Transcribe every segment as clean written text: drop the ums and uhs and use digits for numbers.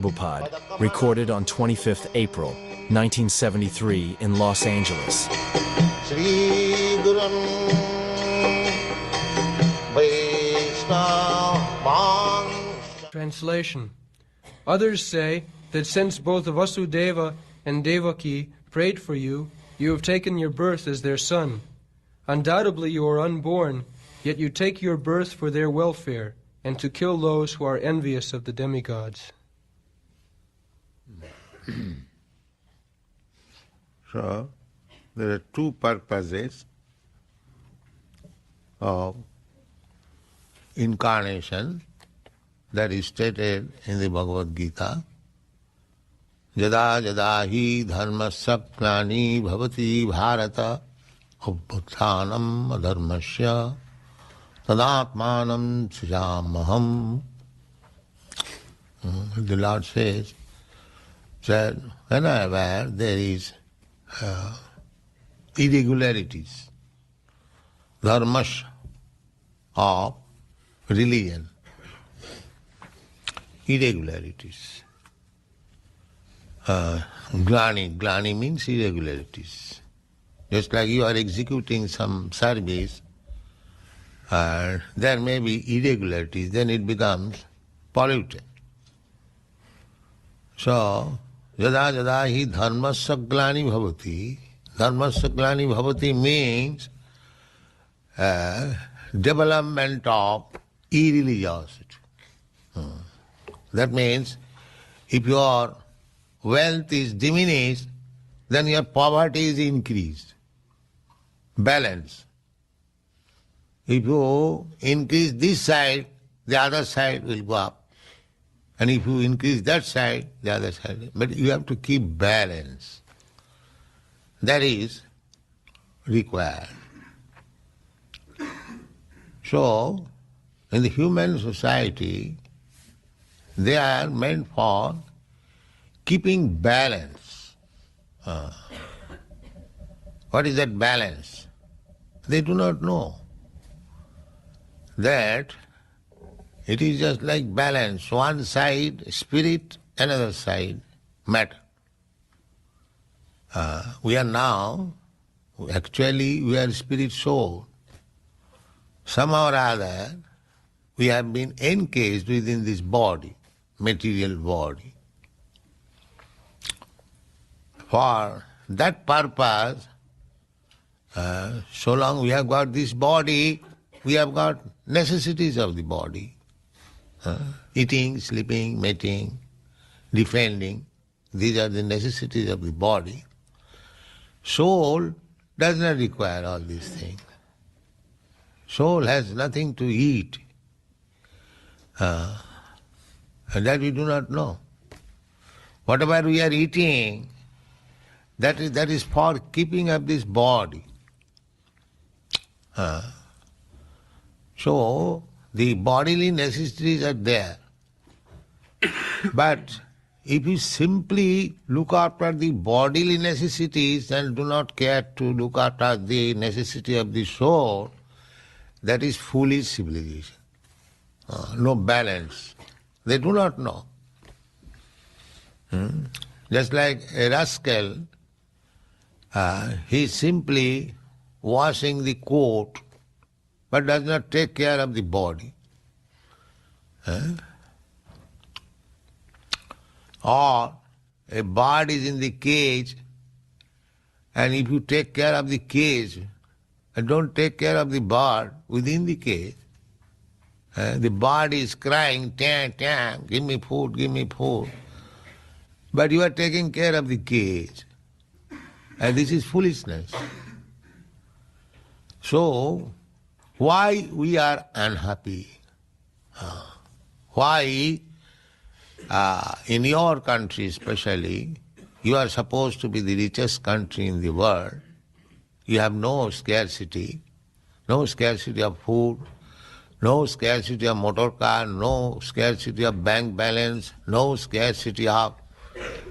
Prabhupada, recorded on 25th April, 1973 in Los Angeles. Translation. Others say that since both Vasudeva and Devaki prayed for you, you have taken your birth as their son. Undoubtedly you are unborn, yet you take your birth for their welfare, and to kill those who are envious of the demigods. So, there are two purposes of incarnation that is stated in the Bhagavad Gita. Jada jada hi dharmasya klani bhavati bharata upputhanam adharmasya tadatmanam sujamaham. The Lord says that whenever there is irregularities, dharmas of religion, irregularities. Glani means irregularities. Just like you are executing some service, there may be irregularities, then it becomes polluted. So, jada jada hi dharmasya glani bhavati. Dharmasya glani bhavati means development of irreligiosity. That means if your wealth is diminished, then your poverty is increased. Balance. If you increase this side, the other side will go up. And if you increase that side, the other side. But you have to keep balance. That is required. So, in the human society, they are meant for keeping balance. What is that balance? They do not know. That it is just like balance. One side spirit, another side matter. We are now, actually we are spirit soul. Somehow or other, we have been encased within this body, material body. For that purpose, so long we have got this body, we have got necessities of the body. Eating, sleeping, mating, defending, these are the necessities of the body. Soul does not require all these things. Soul has nothing to eat. And that we do not know. Whatever we are eating, that is for keeping up this body. So, the bodily necessities are there. But if you simply look after the bodily necessities and do not care to look after the necessity of the soul, that is foolish civilization. No balance. They do not know. Just like a rascal, he is simply washing the coat but does not take care of the body. Or a bird is in the cage, and if you take care of the cage and don't take care of the bird within the cage, the bird is crying, tang, tang, give me food, give me food. But you are taking care of the cage. And this is foolishness. So, why we are unhappy? Why in your country especially, you are supposed to be the richest country in the world. You have no scarcity of food, no scarcity of motor car, no scarcity of bank balance, no scarcity of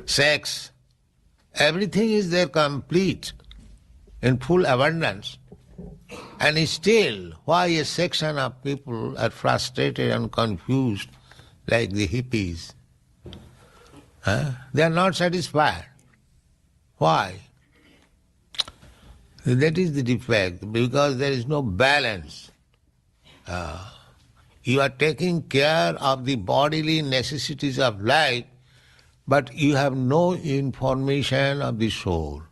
sex. Everything is there complete, in full abundance. And still, why a section of people are frustrated and confused like the hippies? They are not satisfied. Why? That is the defect, because there is no balance. You are taking care of the bodily necessities of life, but you have no information of the soul.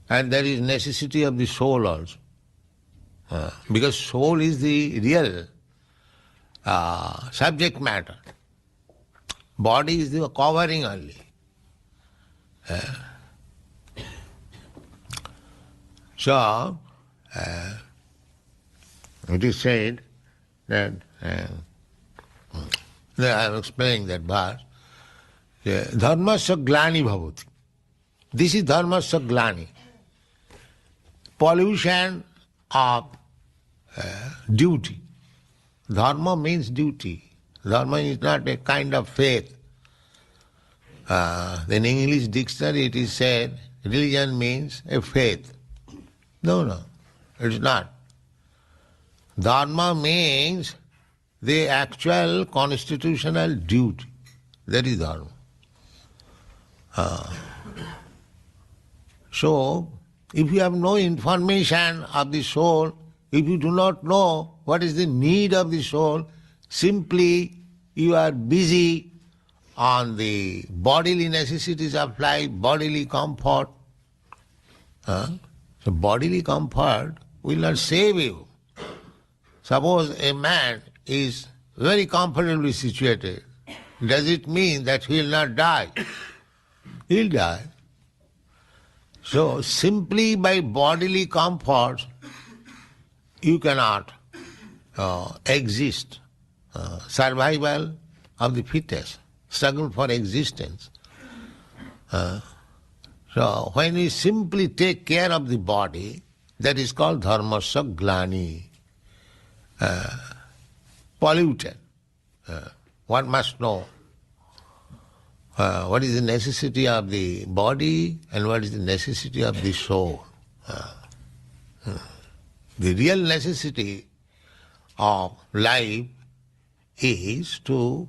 And there is necessity of the soul also. Because soul is the real subject matter. Body is the covering only. So, it is said that, I am explaining that verse, dharmasya glani bhavati. This is dharmasya glani. Pollution of duty. Dharma means duty. Dharma is not a kind of faith. In English dictionary it is said religion means a faith. No, it is not. Dharma means the actual constitutional duty. That is dharma. So, if you have no information of the soul, if you do not know what is the need of the soul, simply you are busy on the bodily necessities of life, bodily comfort. So bodily comfort will not save you. Suppose a man is very comfortably situated, does it mean that he will not die? He will die. So simply by bodily comfort you cannot exist. Survival of the fittest, struggle for existence. So when we simply take care of the body, that is called dharmasya glani, polluted. One must know what is the necessity of the body and what is the necessity of the soul. The real necessity of life is to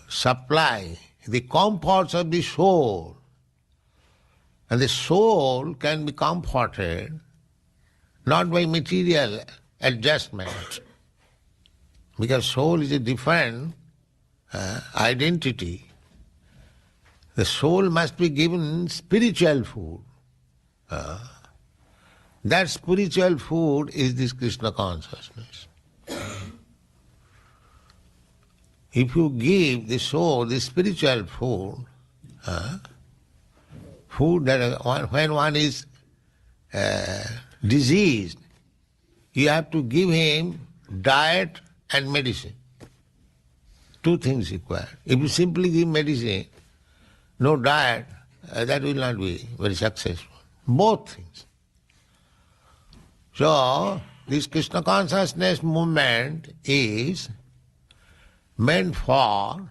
supply the comforts of the soul. And the soul can be comforted not by material adjustment, because soul is a different identity. The soul must be given spiritual food. That spiritual food is this Krishna consciousness. If you give the soul the spiritual food, food that when one is diseased, you have to give him diet and medicine. Two things required. If you simply give medicine, no diet, that will not be very successful. Both things. So, this Krishna consciousness movement is meant for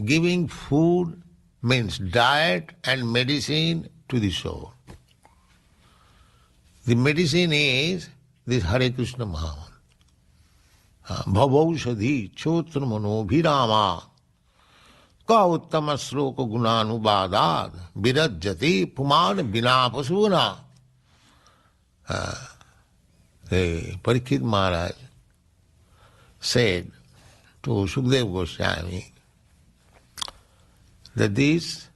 giving food, means diet and medicine to the soul. The medicine is this Hare Krishna Mahamantra. Bhavaushadhi chotra mano bhirama ka uttama sloka gunanubadad virajjati puman vinapasuna. Parikshit Maharaj said to Sukadeva Goswami that this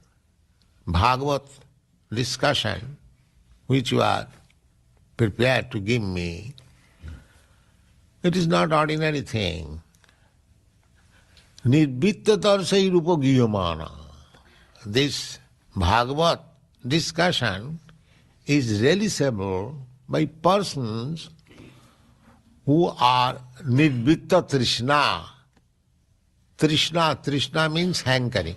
Bhagavat discussion which you are prepared to give me, it is not ordinary thing. Nirvitta tarsai rupa giyamana. This Bhagavat discussion is realizable by persons who are nirvitta trishna. Trishna means hankering.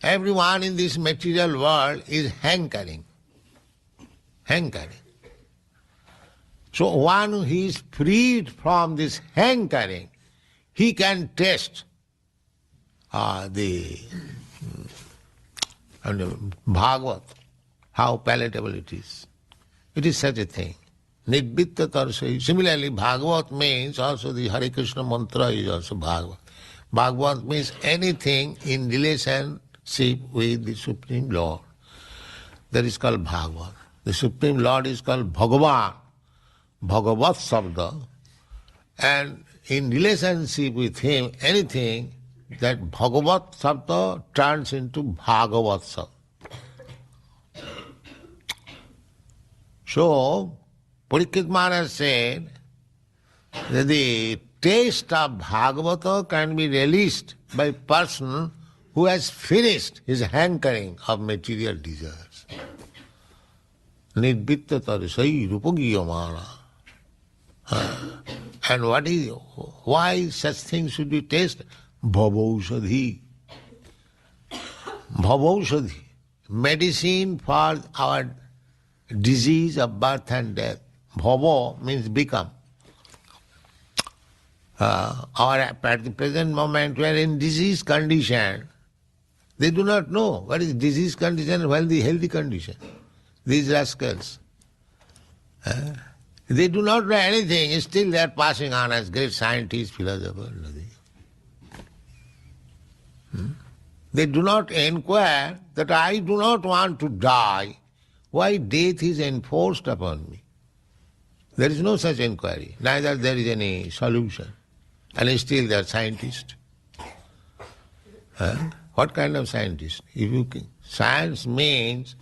Everyone in this material world is hankering. So one who is freed from this hankering, he can taste the Bhagavat, how palatable it is. It is such a thing. Nirvitta tarsai. Similarly, Bhagavat means also the Hare Krishna mantra is also Bhagavat. Bhagavat means anything in relationship with the Supreme Lord. That is called Bhagavat. The Supreme Lord is called Bhagavan, Bhagavat Sabda. And in relationship with him, anything, that Bhagavat Sabda turns into Bhagavat Sabda. So, Parikshit Maharaj said that the taste of Bhagavata can be released by a person who has finished his hankering of material desires. Nidvitta tarisai rupagiyamana. And why such things should be tasted? Bhavaushadhi. Bhavaushadhi. Medicine for our disease of birth and death. Bhava means become. At the present moment we are in disease condition. They do not know what is disease condition and what is the healthy condition. These rascals. They do not know anything, still they are passing on as great scientists, philosophers. They do not inquire that I do not want to die. Why death is enforced upon me? There is no such inquiry, neither there is any solution. And still they are scientists. What kind of scientist? Science means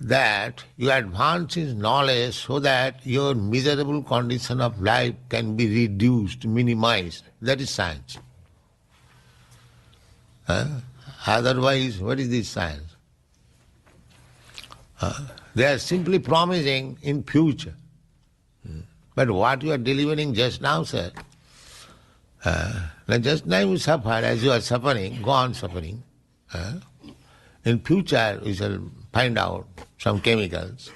that you advance in knowledge so that your miserable condition of life can be reduced, minimized. That is science. Otherwise, what is this science? They are simply promising in future. But what you are delivering just now, sir, just now you suffer, as you are suffering, go on suffering. In future we shall find out some chemicals.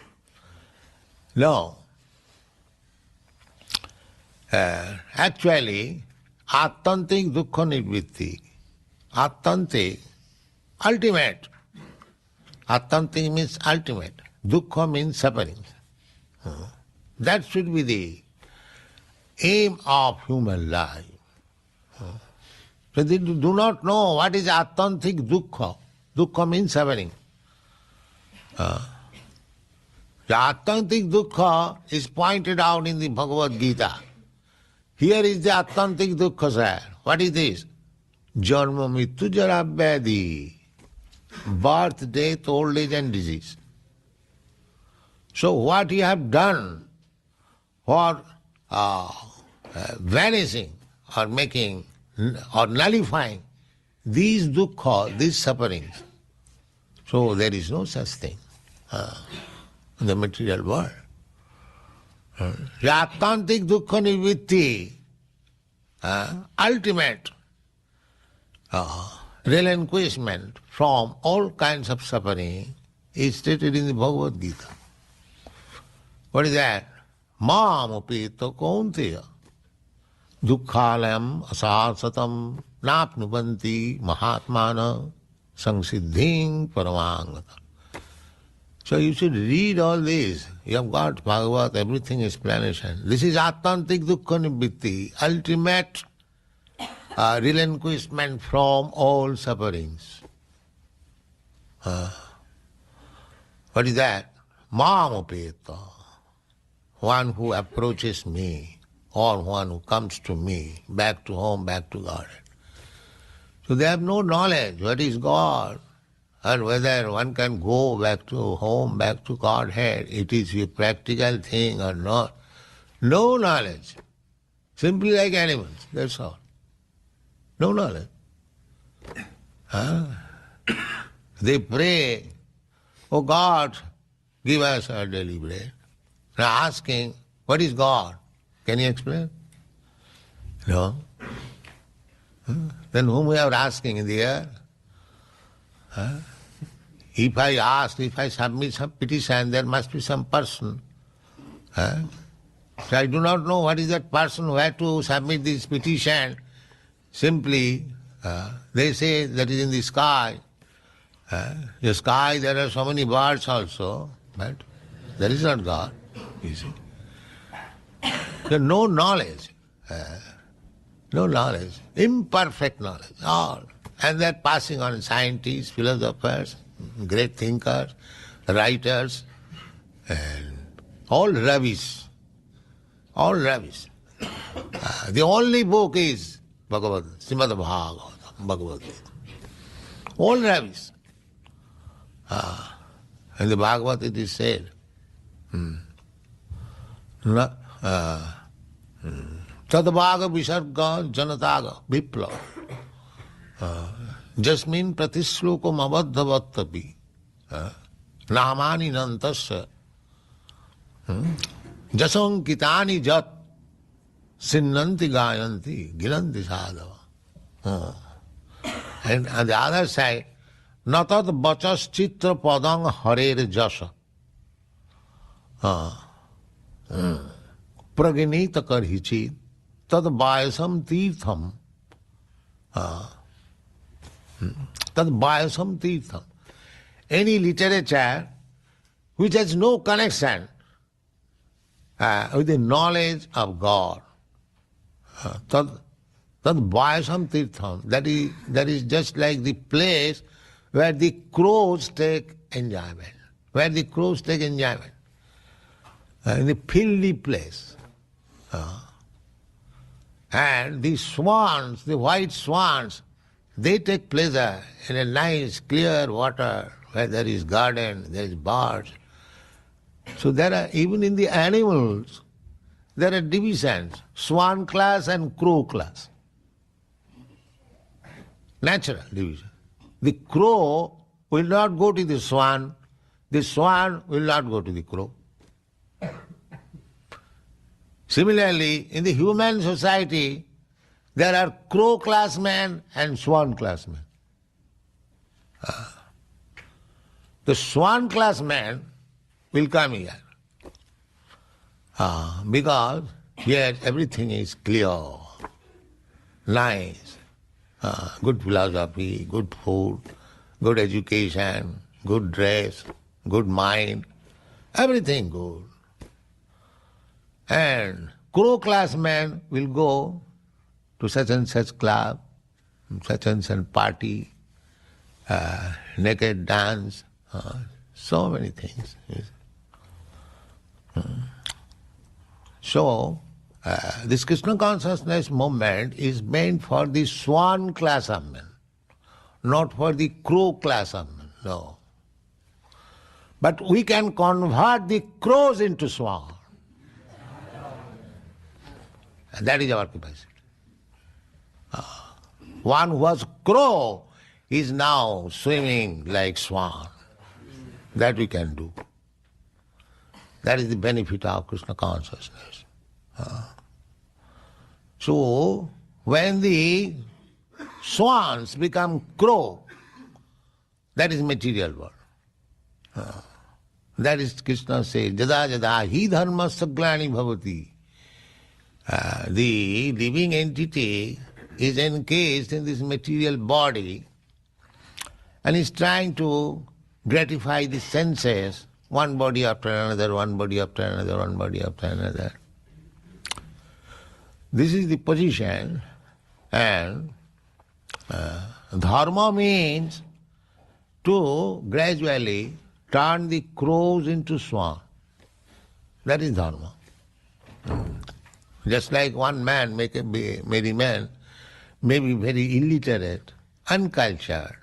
No. Actually, attantik dukkha nivritti. Attantik, ultimate. Attantik means ultimate. Dukkha means suffering. That should be the aim of human life. So they do not know what is attantik dukkha. Dukkha means suffering. The attantik dukkha is pointed out in the Bhagavad Gita. Here is the attantik dukkha, sir. What is this? Janma mittu jara vyadhi. Birth, death, old age and disease. So what you have done for vanishing or making or nullifying these dukkha, these sufferings. So there is no such thing in the material world. Attantik dukkha nivritti, ultimate relinquishment from all kinds of suffering is stated in the Bhagavad Gita. What is that? Mam upeta kaunteya dukkhalayam asasatam napnubanti mahatmana samsiddhing paramangata. So you should read all this. You have got Bhagavad, everything explanation. This is attantik dukkha nivritti, ultimate relinquishment from all sufferings. What is that? Mamapeta, one who approaches me or one who comes to me, back to home, back to God. So they have no knowledge what is God and whether one can go back to home, back to Godhead, it is a practical thing or not. No knowledge. Simply like animals, that's all. No knowledge. They pray, oh God, give us our daily bread. Now asking, what is God? Can you explain? No. Then whom we are asking in the air? If I ask, if I submit some petition, there must be some person. So I do not know what is that person who had to submit this petition. Simply, they say that is in the sky. The sky, there are so many birds also, but there is not God, you see. There is no knowledge. No knowledge. Imperfect knowledge. All. And they're passing on scientists, philosophers, great thinkers, writers, and all rubbish. All rubbish. The only book is Bhagavatam, Srimad Bhagavatam, Bhagavad Gita. All rubbish. In the Bhagavad it is said, Tadbhaga visarga janataga vipla jasmin pratishlokam abadhavatapi nahamani nantasya jasankitani jat sinnanti gayanti gilanti sadhava. And on the other side, natat bachas chitra padang harer jasa praginita karhichit tad bayasam tirtham tad bayasam tirtham. Any literature which has no connection with the knowledge of God, tad bayasam tirtham, that is just like the place where the crows take enjoyment. Where the crows take enjoyment. In the fieldy place. And the swans, the white swans, they take pleasure in a nice clear water where there is garden, there is birds. So there are, even in the animals, there are divisions, swan class and crow class. Natural division. The crow will not go to the swan will not go to the crow. Similarly, in the human society, there are crow class men and swan class men. The swan class man will come here because here everything is clear, nice, good philosophy, good food, good education, good dress, good mind, everything good. And crow class man will go to such and such club, such and such party, naked dance, so many things. So, this Krishna consciousness movement is meant for the swan class of men, not for the crow class of men, no. But we can convert the crows into swan. And that is our capacity. One who was crow is now swimming like swan. That we can do. That is the benefit of Krishna consciousness. So, when the swans become crow, that is material world. That is Krishna says, Jada jada hi dharma saglani bhavati. The living entity is encased in this material body and is trying to gratify the senses, one body after another, one body after another, one body after another. This is the position, and dharma means to gradually turn the crows into swan. That is dharma. Just like one man, many men, may be very illiterate, uncultured,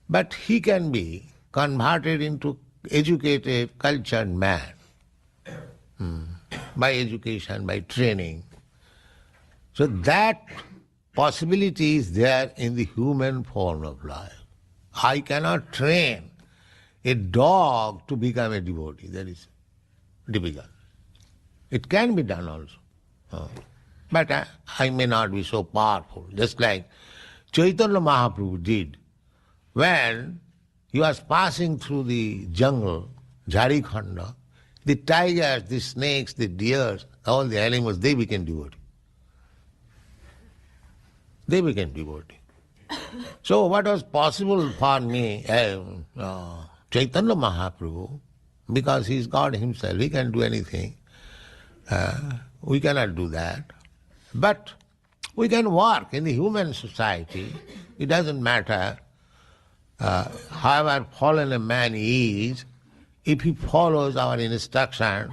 but he can be converted into educated, cultured man by education, by training. So that possibility is there in the human form of life. I cannot train a dog to become a devotee. That is difficult. It can be done also. But I may not be so powerful, just like Chaitanya Mahaprabhu did when he was passing through the jungle, Jharikhanda. The tigers, the snakes, the deers, all the animals, they became devotee. They became devotee. So what was possible for me, Chaitanya Mahaprabhu, because he is God himself, he can do anything. We cannot do that. But We can work in the human society. It doesn't matter however fallen a man is, if he follows our instruction,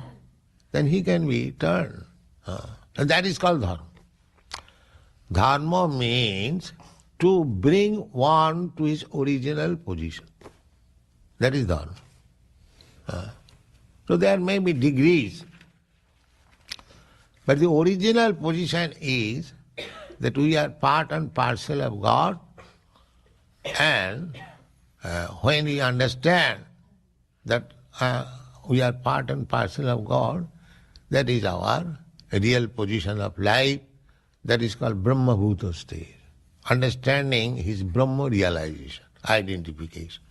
then he can be turned. And that is called dharma. Dharma means to bring one to his original position. That is dharma. So there may be degrees, but the original position is that we are part and parcel of God, and when we understand that we are part and parcel of God, that is our real position of life. That is called Brahma Bhuta state. Understanding his Brahma realization, identification.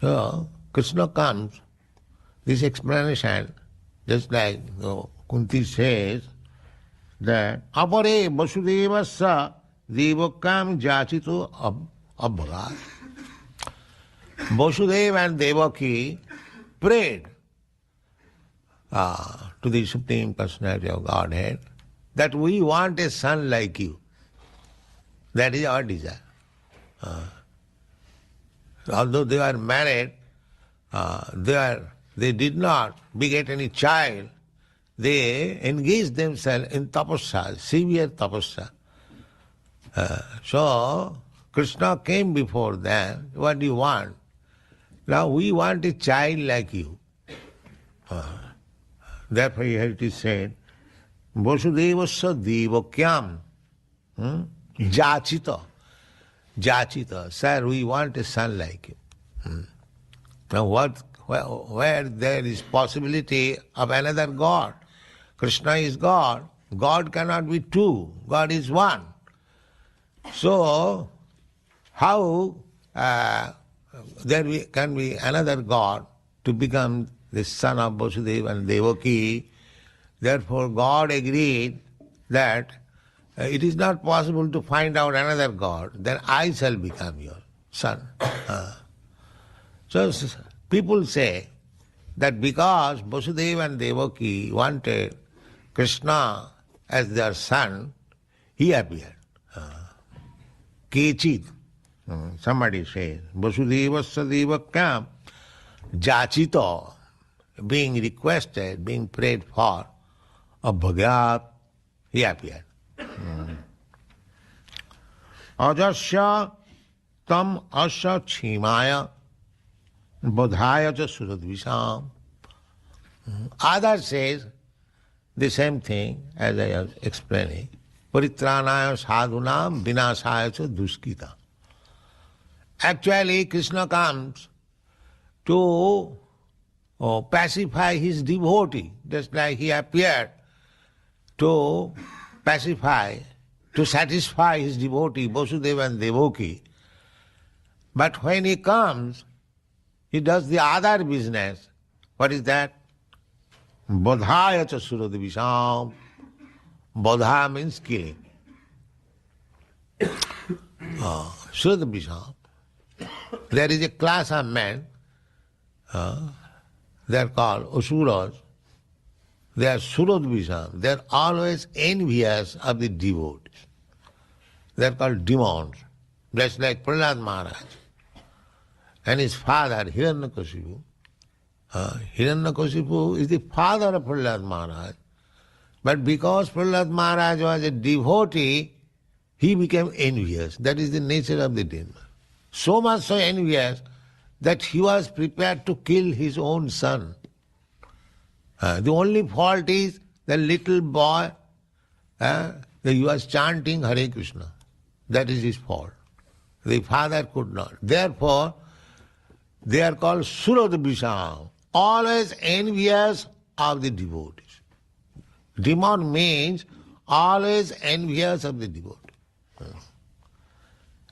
So Krishna comes, this explanation, just like Kunti says, that apare vasudevasya devakam jachito abhagat. Vasudeva and Devaki prayed to the Supreme Personality of Godhead that we want a son like you. That is our desire. Although they were married, they did not beget any child, they engaged themselves in tapasya, severe tapasya. So Krishna came before them, what do you want? Now we want a child like you. Therefore it is said, Vasudevasya devakyam jachita. Jachita. Sir, we want a son like you. Now where there is possibility of another God? Krishna is God. God cannot be two. God is one. So how there can be another God to become the son of Vasudeva and Devaki? Therefore God agreed that it is not possible to find out another God, then I shall become your son. So people say that because Vasudeva and Devaki wanted Krishna as their son, he appeared. Kechit. Somebody says, Vasudevasya devakam jachito, being requested, being prayed for, abhagat, he appeared. Ajasya tam asya chimaya bodhaya cha suradvisham. Other says the same thing as I was explaining. Paritranaya sadhunam vinasaya cha duskita. Actually, Krishna comes to pacify his devotee, just like he appeared to pacify, to satisfy his devotee, Vasudeva and Devaki. But when he comes, he does the other business. What is that? Bodhaya cha suradvisham. Bodha means killing. Suradvisham. There is a class of men, they are called Asuras. They are Suradvisham. They are always envious of the devotees. They are called demons. Just like Prahlad Maharaj and his father Hiranyakashipu. Hiranyakashipu is the father of Prahlad Maharaj. But because Prahlad Maharaj was a devotee, he became envious. That is the nature of the demon. So much so envious that he was prepared to kill his own son. The only fault is the little boy, he was chanting Hare Krishna. That is his fault. The father could not. Therefore, they are called Suradvisham, always envious of the devotees. Demon means always envious of the devotee.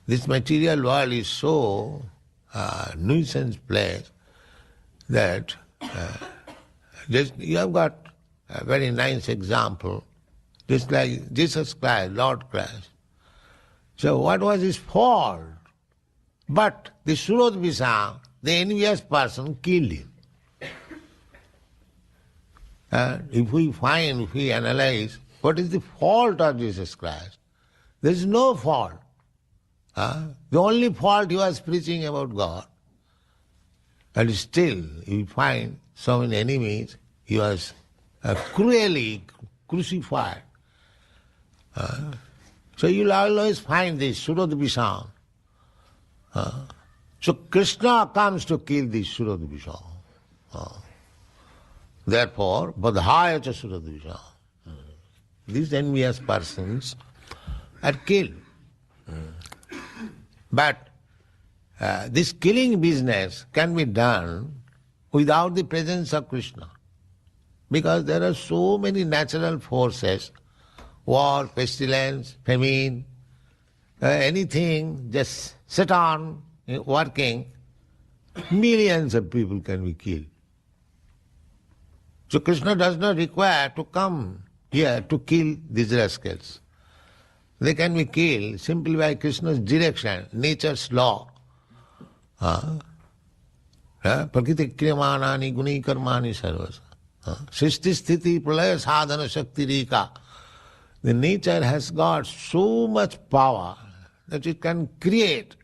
This material world is so nuisance place that you have got a very nice example, just like Jesus Christ, Lord Christ. So what was his fault? But the Suradvisham, the envious person, killed him. If we analyze What is the fault of Jesus Christ? There is no fault. The only fault he was preaching about God. And still you find so many enemies. He was cruelly crucified. So you'll always find this Surodvisham. So Krishna comes to kill this Surodvisham. Therefore, Badhaya cha Surodvisham. These envious persons are killed. But this killing business can be done without the presence of Krishna. Because there are so many natural forces, war, pestilence, famine, anything, just sit on working, millions of people can be killed. So Krishna does not require to come here to kill these rascals. They can be killed simply by Krishna's direction, nature's law. Prakriti kriyamanani guni karmani sarvasa. Srishti sthiti pralaya sadhana shakti rika. The nature has got so much power that it can create,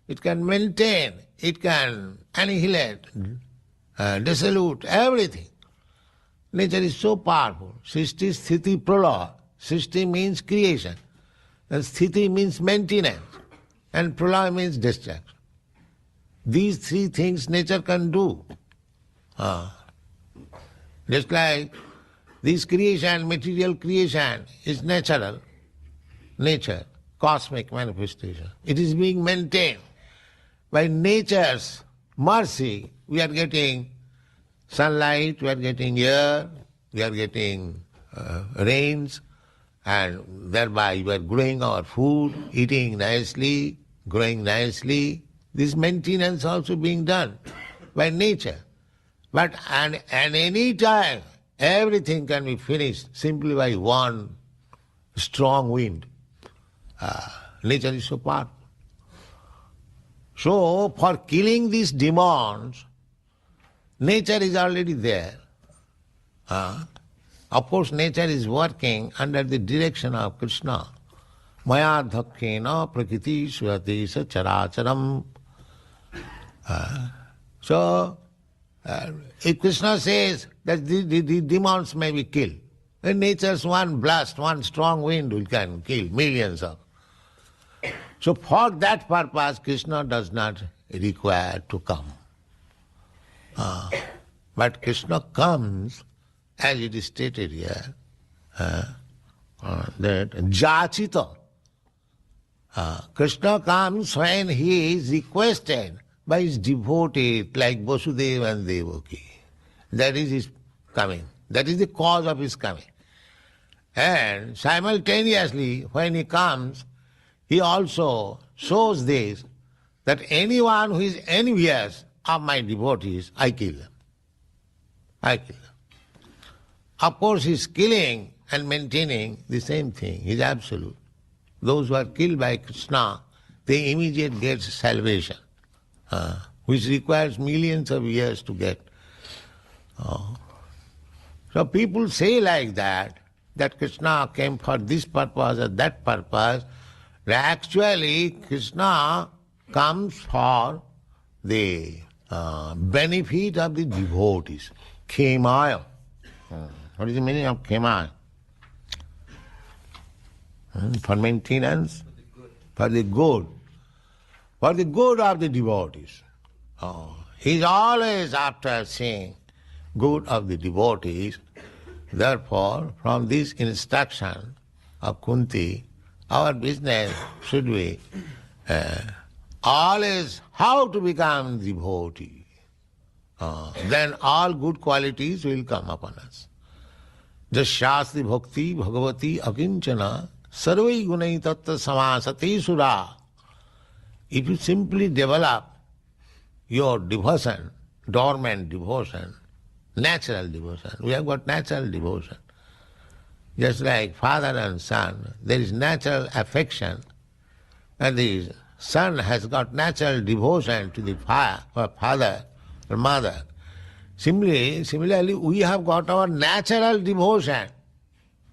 it can maintain, it can annihilate, dissolute everything. Nature is so powerful. Srishti sthiti pralaya. Srishti means creation. And sthiti means maintenance. And pralaya means destruction. These three things nature can do. Just like this creation, material creation is natural, nature, cosmic manifestation. It is being maintained. By nature's mercy, we are getting sunlight, we are getting air, we are getting rains, and thereby we are growing our food, eating nicely, growing nicely. This maintenance also being done by nature. But at any time, everything can be finished simply by one strong wind. Nature is so powerful. So, for killing these demons, nature is already there. Of course, nature is working under the direction of Krishna. Maya dhakkena prakriti surati sa characharam. So, if Krishna says that the demons may be killed, then nature's one blast, one strong wind can kill millions of. So for that purpose, Krishna does not require to come. But Krishna comes, as it is stated here, that jachita. Krishna comes when he is requested by his devotees like Vasudeva and Devaki. That is his coming. That is the cause of his coming. And simultaneously, when he comes, he also shows this, that anyone who is envious of my devotees, I kill them. I kill them. Of course, he is killing and maintaining the same thing. He is absolute. Those who are killed by Krishna, they immediately get salvation, which requires millions of years to get. So people say like that Krishna came for this purpose or that purpose. Actually, Krishna comes for the benefit of the devotees. Khemaya. What is the meaning of khemaya? For maintenance, for the good of the devotees. He is always after seeing good of the devotees. Therefore, from this instruction of Kunti, our business should be always how to become devotee. Then all good qualities will come upon us. Jasyasti bhakti bhagavati akinchana sarvai gunai tattva samasati sura. If you simply develop your devotion, dormant devotion, natural devotion, we have got natural devotion. Just like father and son, there is natural affection, and the son has got natural devotion to the father or mother. Similarly, we have got our natural devotion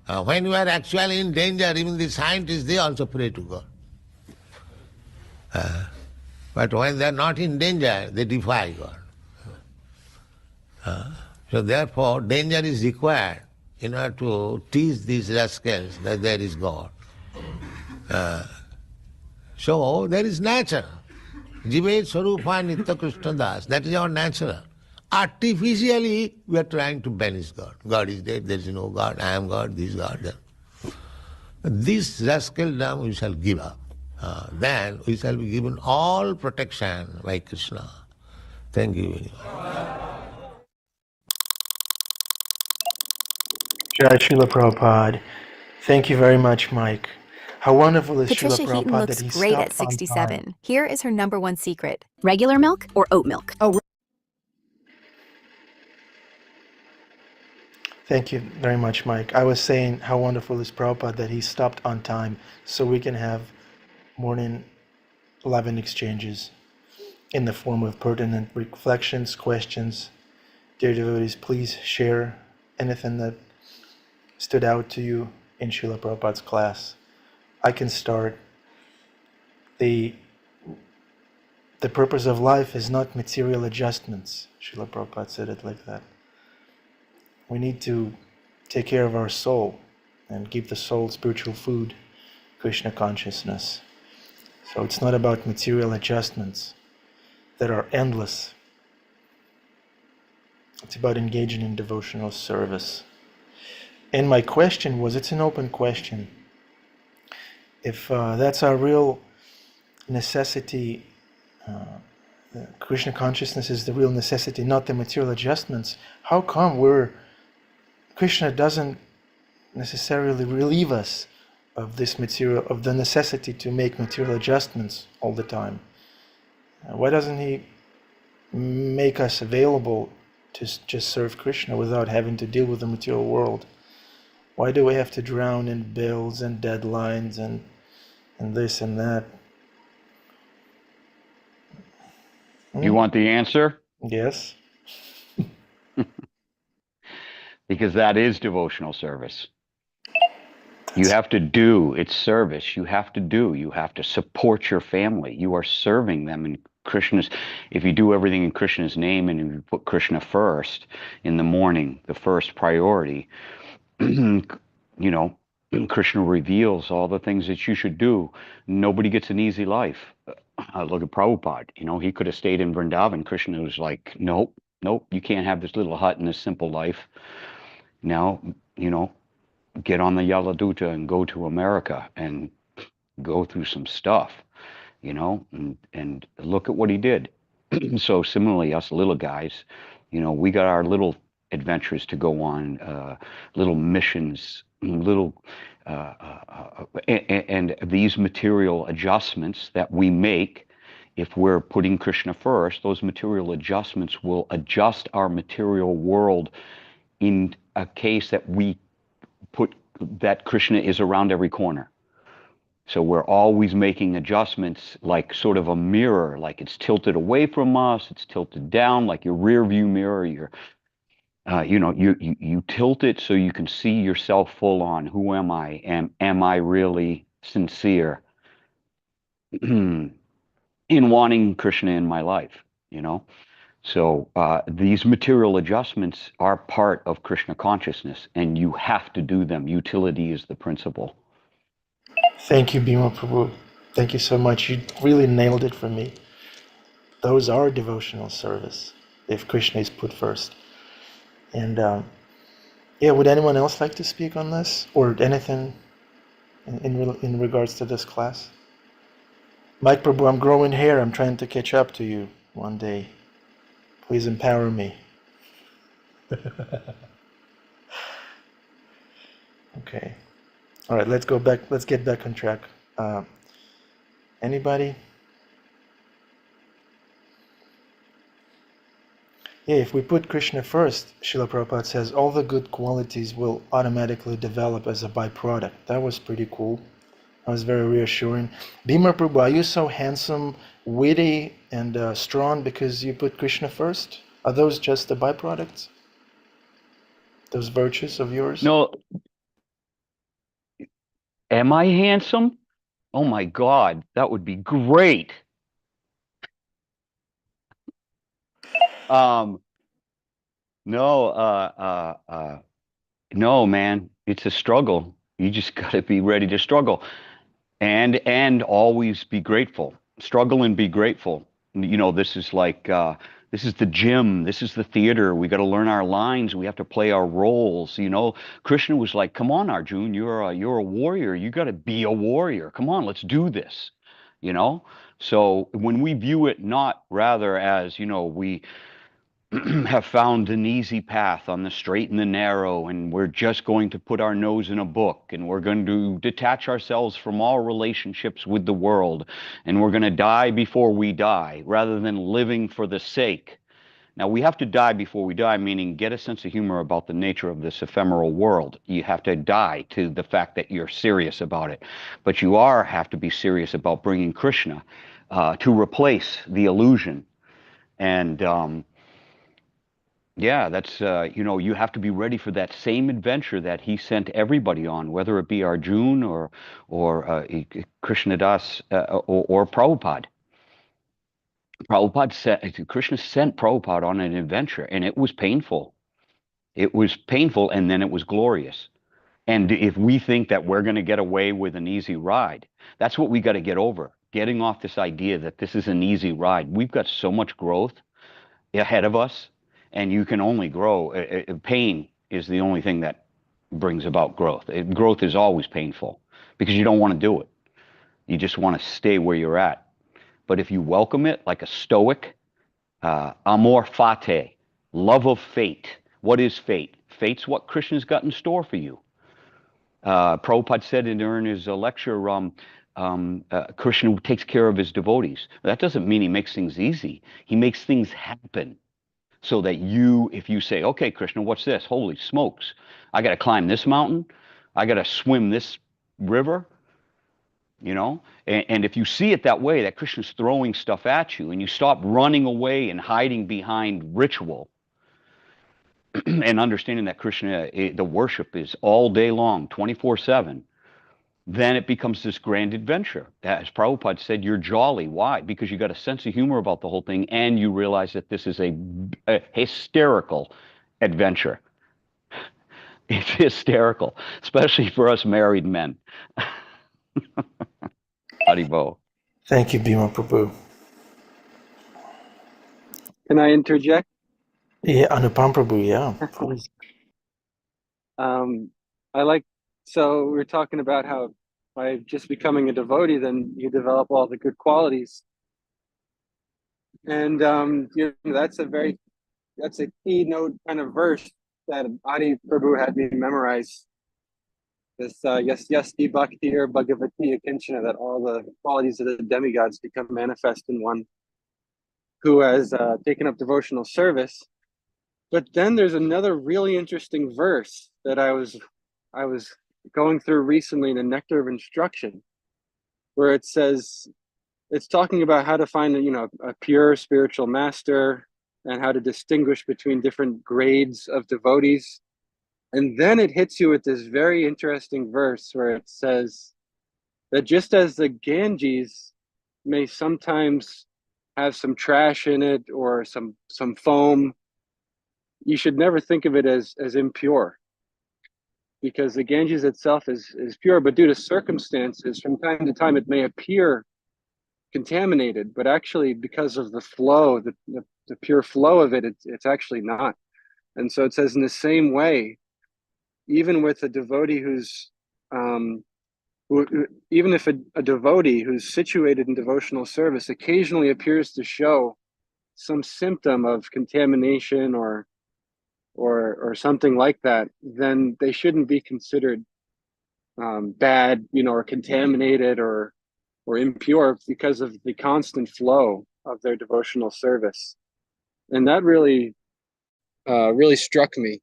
When you are actually in danger, even the scientists, they also pray to God. But when they are not in danger, they defy God. So therefore, danger is required in order to teach these rascals that there is God. So there is nature. Jive Swarupa Nitya Krishna Das, that is our nature. Artificially, we are trying to banish God. God is dead, there is no God, I am God, this God, that. This rascaldom we shall give up. Then we shall be given all protection by Krishna. Thank you very much. Jai Srila Prabhupada. Thank you very much, Mike. How wonderful is Srila Patricia Heaton Prabhupada looks that he great at stopped on time. 67. Here is her #1 secret. Regular milk or oat milk? Thank you very much, Mike. I was saying how wonderful is Prabhupada that he stopped on time so we can have morning 11 exchanges in the form of pertinent reflections, questions. Dear devotees, please share anything that stood out to you in Srila Prabhupada's class. I can start. The purpose of life is not material adjustments. Srila Prabhupada said it like that. We need to take care of our soul and give the soul spiritual food, Krishna consciousness. So it's not about material adjustments that are endless. It's about engaging in devotional service. And my question was, it's an open question. If that's our real necessity, Krishna consciousness is the real necessity, not the material adjustments, how come Krishna doesn't necessarily relieve us of this material, of the necessity to make material adjustments all the time? Why doesn't he make us available to just serve Krishna without having to deal with the material world? Why do we have to drown in bills and deadlines and this and that? You want the answer? Yes. Because that is devotional service. You have to do, it's service. You have to do, you have to support your family. You are serving them in Krishna's, if you do everything in Krishna's name and you put Krishna first in the morning, the first priority, you know, Krishna reveals all the things that you should do. Nobody gets an easy life. Look at Prabhupada. You know, he could have stayed in Vrindavan. Krishna was like, nope, you can't have this little hut and this simple life. Now, you know, get on the Yaladuta and go to America and go through some stuff, you know, and look at what he did. So similarly, us little guys, you know, we got our little adventures to go on, little missions, little, and these material adjustments that we make, if we're putting Krishna first, those material adjustments will adjust our material world in a case that we put that Krishna is around every corner. So we're always making adjustments, like sort of a mirror, like it's tilted away from us, it's tilted down, like your rear view mirror. Your, you know, you tilt it so you can see yourself full on. Who am I? Am I really sincere in wanting Krishna in my life? You know. So these material adjustments are part of Krishna consciousness, and you have to do them. Utility is the principle. Thank you, Bhima Prabhu. Thank you so much. You really nailed it for me. Those are devotional service, if Krishna is put first. And yeah, would anyone else like to speak on this, or anything in regards to this class? Mike Prabhu, I'm growing hair. I'm trying to catch up to you one day. Please empower me. Okay. All right, let's go back. Let's get back on track. Anybody? Yeah, if we put Krishna first, Srila Prabhupada says, all the good qualities will automatically develop as a byproduct. That was pretty cool. That was very reassuring. Bhima Prabhu, are you so handsome, witty, and strong because you put Krishna first? Are those just the byproducts? Those virtues of yours? No, Am I handsome? Oh my God, that would be great. Um, no, no, man, it's a struggle. You just got to be ready to struggle, and always be grateful. Struggle and be grateful. This is like this is the gym. This is the theater. We got to learn our lines. We have to play our roles. Krishna was like, "Come on, Arjun, you're a warrior. You got to be a warrior. Come on, let's do this." You know. So when we view it not rather as we have found an easy path on the straight and the narrow, and we're just going to put our nose in a book, and we're going to detach ourselves from all relationships with the world, and we're going to die before we die, rather than living for the sake. Now, we have to die before we die, meaning get a sense of humor about the nature of this ephemeral world. You have to die to the fact that you're serious about it. But you have to be serious about bringing Krishna to replace the illusion. And yeah, that's you have to be ready for that same adventure that he sent everybody on, whether it be Arjun or Krishnadas or Prabhupada. Krishna sent Prabhupada on an adventure, and it was painful. It was painful, and then it was glorious. And if we think that we're going to get away with an easy ride, that's what we got to get over. Getting off this idea that this is an easy ride. We've got so much growth ahead of us, and you can only grow. Pain is the only thing that brings about growth. Growth is always painful because you don't want to do it. You just want to stay where you're at. But if you welcome it like a stoic, amor fati, love of fate. What is fate? Fate's what Krishna's got in store for you. Prabhupada said during his lecture, Krishna takes care of his devotees. That doesn't mean he makes things easy. He makes things happen. So that if you say, okay, Krishna, what's this? Holy smokes. I got to climb this mountain. I got to swim this river, and if you see it that way, that Krishna's throwing stuff at you, and you stop running away and hiding behind ritual and understanding that Krishna, the worship is all day long, 24/7, then it becomes this grand adventure. As Prabhupada said, you're jolly. Why? Because you got a sense of humor about the whole thing, and you realize that this is a hysterical adventure. It's hysterical, especially for us married men. Haribo. Thank you, Bhima Prabhu. Can I interject? Yeah, Anupam Prabhu, yeah, please. So we were talking about how by just becoming a devotee, then you develop all the good qualities. And that's a keynote kind of verse that Adi Prabhu had me memorize. This yasti bhakti or bhagavati akinchana, that all the qualities of the demigods become manifest in one who has taken up devotional service. But then there's another really interesting verse that I was going through recently in the Nectar of Instruction, where it says, it's talking about how to find a pure spiritual master and how to distinguish between different grades of devotees. And then it hits you with this very interesting verse where it says that just as the Ganges may sometimes have some trash in it or some foam, you should never think of it as impure, because the Ganges itself is pure, but due to circumstances, from time to time, it may appear contaminated, but actually because of the flow, the pure flow of it, it's actually not. And so it says, in the same way, even with a devotee even if a devotee who's situated in devotional service occasionally appears to show some symptom of contamination or something like that, then they shouldn't be considered bad, or contaminated or impure, because of the constant flow of their devotional service. And that really struck me,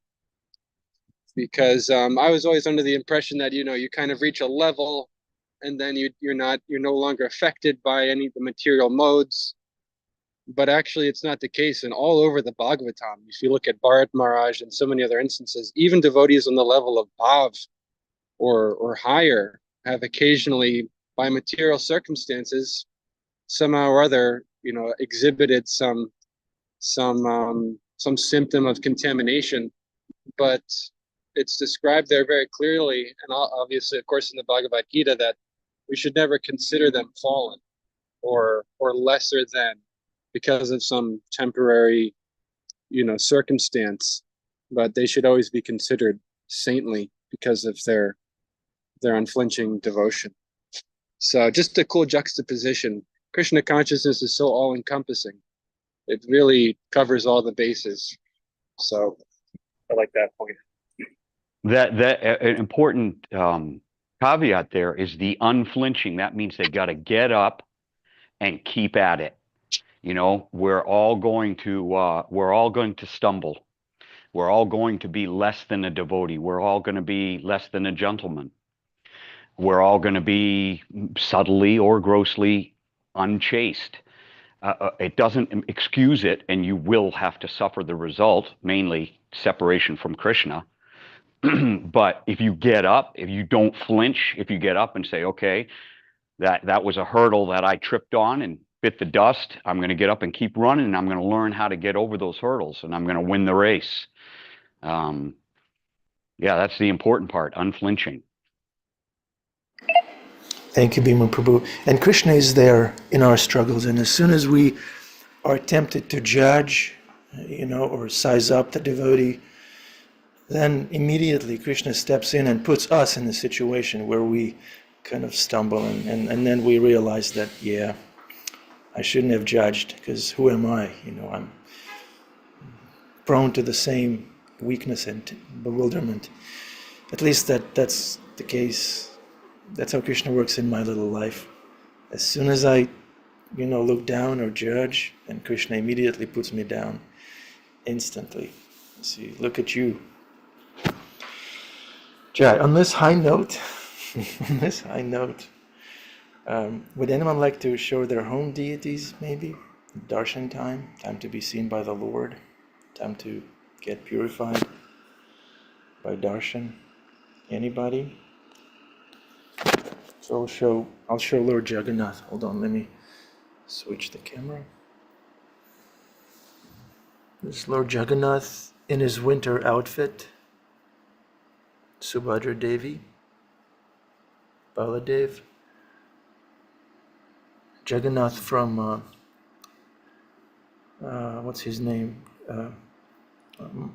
because I was always under the impression that you kind of reach a level, and then you're no longer affected by any of the material modes. But actually, it's not the case. And all over the Bhagavatam, if you look at Bharat Maharaj and so many other instances, even devotees on the level of Bhav or higher have occasionally, by material circumstances, somehow or other, exhibited some symptom of contamination, but it's described there very clearly, and obviously, of course, in the Bhagavad Gita, that we should never consider them fallen or lesser than because of some temporary, circumstance, but they should always be considered saintly because of their unflinching devotion. So just a cool juxtaposition. Krishna consciousness is so all-encompassing. It really covers all the bases. So I like that point. That an important caveat there is the unflinching. That means they got to get up and keep at it. We're all going to stumble. We're all going to be less than a devotee. We're all going to be less than a gentleman. We're all going to be subtly or grossly unchaste. It doesn't excuse it, and you will have to suffer the result, mainly separation from Krishna. But if you get up, if you don't flinch, if you get up and say, okay, that was a hurdle that I tripped on and bit the dust, I'm going to get up and keep running, and I'm going to learn how to get over those hurdles, and I'm going to win the race. Yeah, that's the important part, unflinching. Thank you, Bhima Prabhu. And Krishna is there in our struggles, and as soon as we are tempted to judge, or size up the devotee, then immediately Krishna steps in and puts us in a situation where we kind of stumble, and then we realize that, yeah, I shouldn't have judged, because who am I? I'm prone to the same weakness and bewilderment. At least that's the case. That's how Krishna works in my little life. As soon as I, look down or judge, and Krishna immediately puts me down, instantly. See, look at you. Jai, on this high note, would anyone like to show their home deities, maybe? Darshan time to be seen by the Lord, time to get purified by darshan. Anybody? So I'll show Lord Jagannath. Hold on, let me switch the camera. This is Lord Jagannath in his winter outfit. Subhadra Devi, Baladev, Jagannath from what's his name?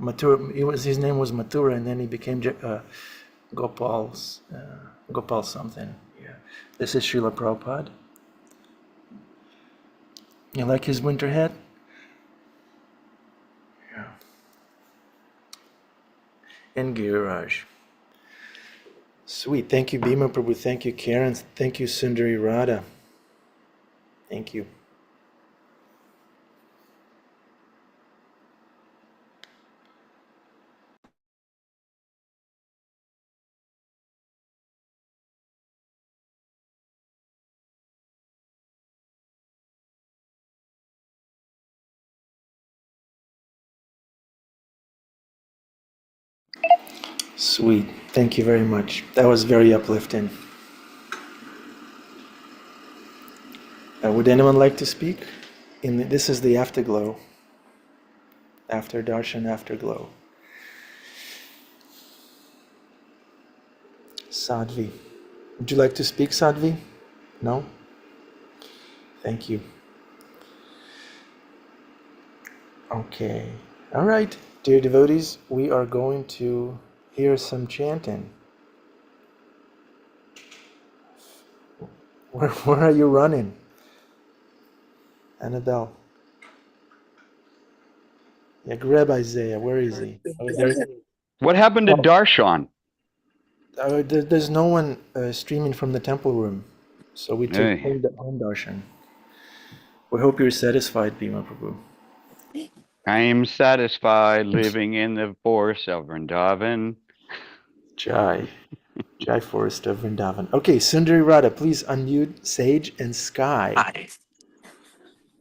Mathura. His name was Mathura, and then he became Gopal something. Yeah. This is Srila Prabhupada. You like his winter hat? Yeah. And Giriraj. Sweet. Thank you, Bhima Prabhu. Thank you, Karen. Thank you, Sundari Radha. Thank you. Sweet. Thank you very much. That was very uplifting. Would anyone like to speak? This is the afterglow. After darshan, afterglow. Sadhvi. Would you like to speak, Sadhvi? No? Thank you. Okay. All right. Dear devotees, we are going to hear some chanting. Where are you running? Annabelle. Yeah, grab Isaiah. Where is he? What happened to Darshan? There's no one streaming from the temple room, so we took home darshan. We hope you're satisfied, Bhima Prabhu. I am satisfied living in the forest of Vrindavan. Jai forest of Vrindavan. Okay, Sundari Radha, please unmute Sage and Sky. Hi.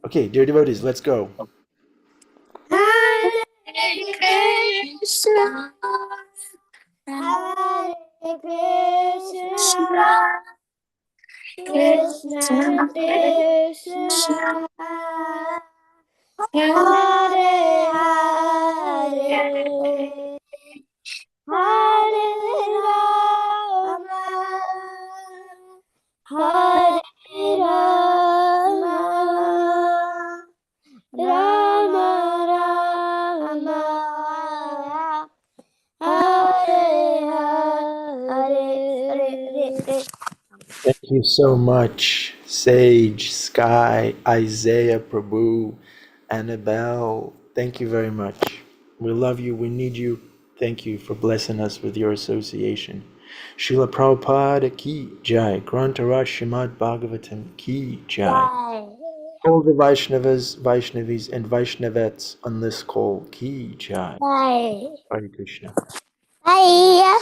Okay, dear devotees, let's go. Hare Krishna, Hare Krishna Krishna Hare Hare Hare Rama Hare Rama Rama Rama Hare Hare Hare. Thank you so much, Sage, Sky, Isaiah, Prabhu, Annabelle. Thank you very much. We love you. We need you. Thank you for blessing us with your association. Srila Prabhupada ki jai. Grantara Srimad Bhagavatam ki jai. All the Vaishnavas, Vaishnavis, and Vaishnavets on this call ki jai. Bye. Hare Krishna. Bye.